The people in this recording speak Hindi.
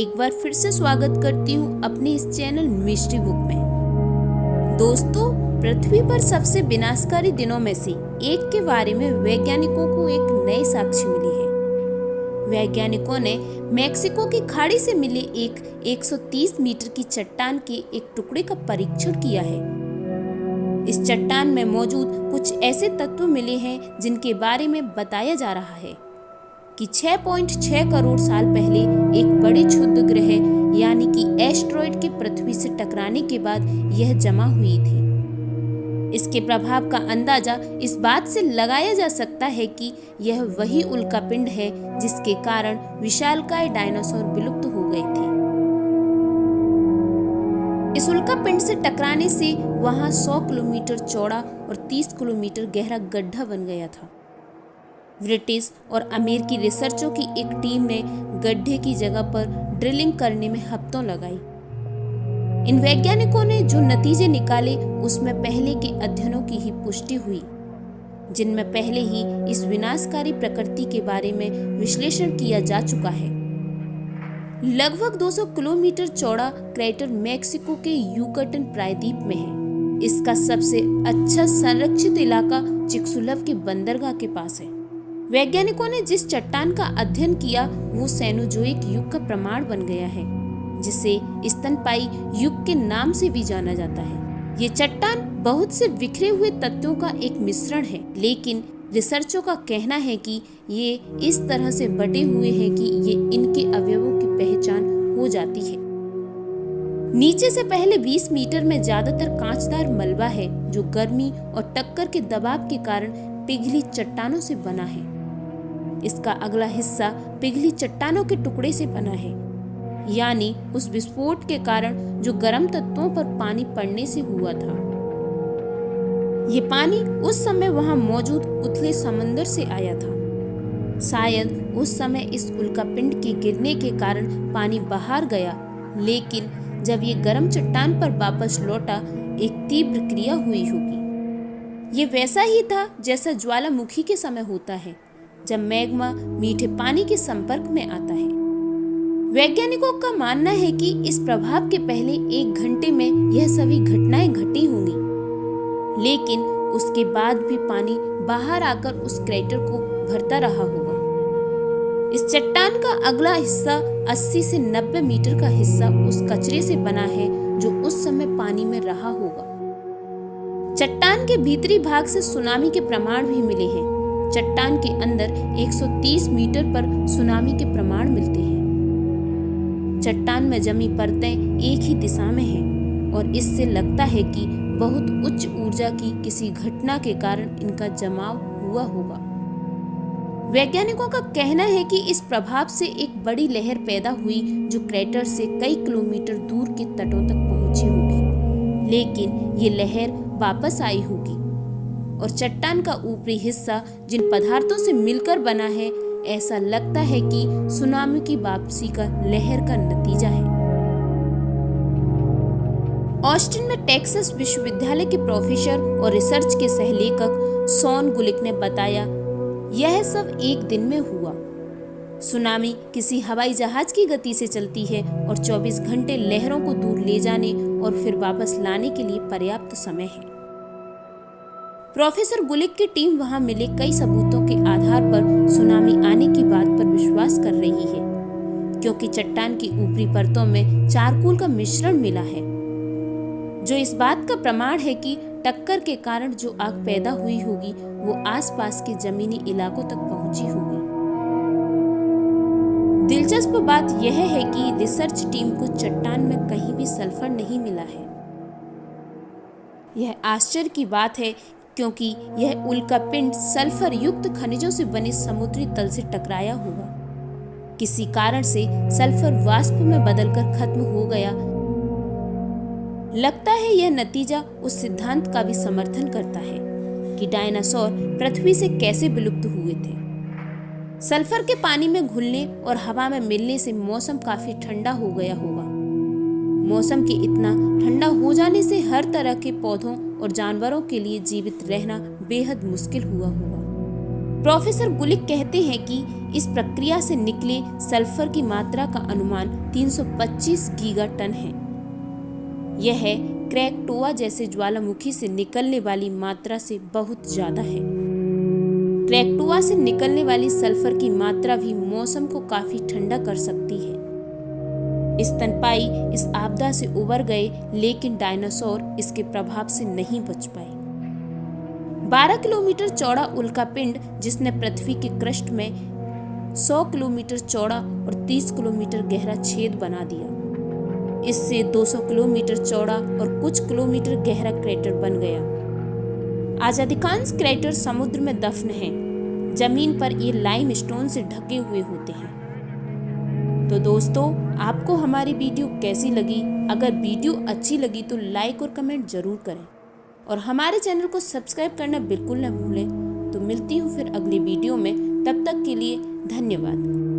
एक बार फिर से स्वागत करती हूँ अपने इस चैनल मिस्ट्री बुक में। दोस्तों, पृथ्वी पर सबसे विनाशकारी दिनों में से एक के बारे में वैज्ञानिकों को एक नई साक्ष्य मिली है। वैज्ञानिकों ने मेक्सिको की खाड़ी से मिले एक 130 मीटर की चट्टान के एक टुकड़े का परीक्षण किया है। इस चट्टान में मौजूद कुछ ऐसे तत्व मिले हैं जिनके बारे में बताया जा रहा है कि 6.6 करोड़ साल पहले एक बड़े क्षुद्र ग्रह यानी कि एस्टेरॉयड के पृथ्वी से टकराने के बाद यह जमा हुई थी। इसके प्रभाव का अंदाजा इस बात से लगाया जा सकता है कि यह वही उल्कापिंड है जिसके कारण विशालकाय डायनासोर विलुप्त हो गए थे। इस उल्कापिंड से टकराने से वहां 100 किलोमीटर चौड़ा और 30 किलोमीटर गहरा गड्ढा बन गया था। ब्रिटिश और अमेरिकी रिसर्चरों की एक टीम ने गड्ढे की जगह पर ड्रिलिंग करने में हफ्तों लगाई। इन वैज्ञानिकों ने जो नतीजे निकाले उसमें पहले के अध्ययनों की ही पुष्टि हुई, जिनमें पहले ही इस विनाशकारी प्रकृति के बारे में विश्लेषण किया जा चुका है। लगभग 200 किलोमीटर चौड़ा क्रेटर मेक्सिको के युकाटन प्रायद्वीप में है। इसका सबसे अच्छा संरक्षित इलाका चिक्सुलव के बंदरगाह के पास है। वैज्ञानिकों ने जिस चट्टान का अध्ययन किया वो सेनोजोइक युग का प्रमाण बन गया है, जिसे स्तनपायी युग के नाम से भी जाना जाता है। ये चट्टान बहुत से बिखरे हुए तत्वों का एक मिश्रण है, लेकिन रिसर्चरों का कहना है कि ये इस तरह से बटे हुए हैं कि ये इनके अवयवों की पहचान हो जाती है। नीचे से पहले 20 मीटर में ज्यादातर कांचदार मलबा है जो गर्मी और टक्कर के दबाव के कारण पिघली चट्टानों से बना है। इसका अगला हिस्सा पिघली चट्टानों के टुकड़े से बना है, यानी उस विस्फोट के कारण जो गर्म तत्वों पर पानी पड़ने से हुआ था। ये पानी उस समय वहां मौजूद उथले समंदर से आया था। शायद उस समय इस उल्कापिंड के गिरने के कारण पानी बाहर गया, लेकिन जब ये गर्म चट्टान पर वापस लौटा एक तीव्र क्रिया हुई होगी। ये वैसा ही था जैसा ज्वालामुखी के समय होता है जब मैग्मा मीठे पानी के संपर्क में आता है। वैज्ञानिकों का मानना है कि इस प्रभाव के पहले 1 घंटे में यह सभी घटनाएं घटी होंगी, लेकिन उसके बाद भी पानी बाहर आकर उस क्रेटर को भरता रहा होगा। इस चट्टान का अगला हिस्सा 80 से 90 मीटर का हिस्सा उस कचरे से बना है जो उस समय पानी में रहा होगा। चट्टान के भीतरी भाग से सुनामी के प्रमाण भी मिले हैं। चट्टान के अंदर 130 मीटर पर सुनामी के प्रमाण मिलते हैं। चट्टान में जमी परतें एक ही दिशा में हैं और इससे लगता है कि बहुत उच्च ऊर्जा की किसी घटना के कारण इनका जमाव हुआ होगा। वैज्ञानिकों का कहना है कि इस प्रभाव से एक बड़ी लहर पैदा हुई जो क्रेटर से कई किलोमीटर दूर के तटों तक पहुंची होगी, लेकिन ये लहर वापस आई होगी और चट्टान का ऊपरी हिस्सा जिन पदार्थों से मिलकर बना है, ऐसा लगता है कि सुनामी की वापसी का लहर का नतीजा है। ऑस्टिन में टेक्सास विश्वविद्यालय के प्रोफेसर और रिसर्च के सहलेखक शॉन गुलिक ने बताया, यह सब एक दिन में हुआ। सुनामी किसी हवाई जहाज की गति से चलती है और 24 घंटे लहरों को दूर ले जाने और फिर वापस लाने के लिए पर्याप्त समय है। प्रोफेसर गुलिक की टीम वहां मिले कई सबूतों के आधार पर सुनामी आने की बात पर विश्वास कर रही है, क्योंकि चट्टान की ऊपरी परतों में चारकोल का मिश्रण मिला है, जो इस बात का प्रमाण है कि टक्कर के कारण जो आग पैदा हुई होगी वो आसपास के जमीनी इलाकों तक पहुंची होगी। दिलचस्प बात यह है कि रिसर्च टीम को चट्टान में कहीं भी सल्फर नहीं मिला है। यह आश्चर्य की बात है, क्योंकि यह उल्कापिंड सल्फर युक्त खनिजों से बने समुद्री तल से टकराया होगा। किसी कारण से सल्फर वाष्प में बदलकर खत्म हो गया। लगता है यह नतीजा उस सिद्धांत का भी समर्थन करता है कि डायनासोर पृथ्वी से कैसे विलुप्त हुए थे। सल्फर के पानी में घुलने और हवा में मिलने से मौसम काफी ठंडा हो गया होगा। मौसम के इतना ठंडा हो जाने से हर तरह के पौधों और जानवरों के लिए जीवित रहना बेहद मुश्किल हुआ होगा। प्रोफेसर गुलिक कहते हैं कि इस प्रक्रिया से निकले सल्फर की मात्रा का अनुमान 325 गीगाटन है। यह क्रैकटोआ जैसे ज्वालामुखी से निकलने वाली मात्रा से बहुत ज्यादा है। क्रैकटोआ से निकलने वाली सल्फर की मात्रा भी मौसम को काफी ठंडा कर सकती है। स्तनपायी इस आपदा से उबर गए, लेकिन डायनासोर इसके प्रभाव से नहीं बच पाए। 12 किलोमीटर चौड़ा उल्कापिंड, जिसने पृथ्वी के क्रस्ट में 100 किलोमीटर चौड़ा और 30 किलोमीटर गहरा छेद बना दिया। इससे 200 किलोमीटर चौड़ा और कुछ किलोमीटर गहरा क्रेटर बन गया। आज अधिकांश क्रेटर समुद्र में दफन हैं। जमीन पर ये लाइमस्टोन से ढके हुए होते हैं। तो दोस्तों, आपको हमारी वीडियो कैसी लगी? अगर वीडियो अच्छी लगी तो लाइक और कमेंट जरूर करें और हमारे चैनल को सब्सक्राइब करना बिल्कुल न भूलें। तो मिलती हूँ फिर अगली वीडियो में। तब तक के लिए धन्यवाद।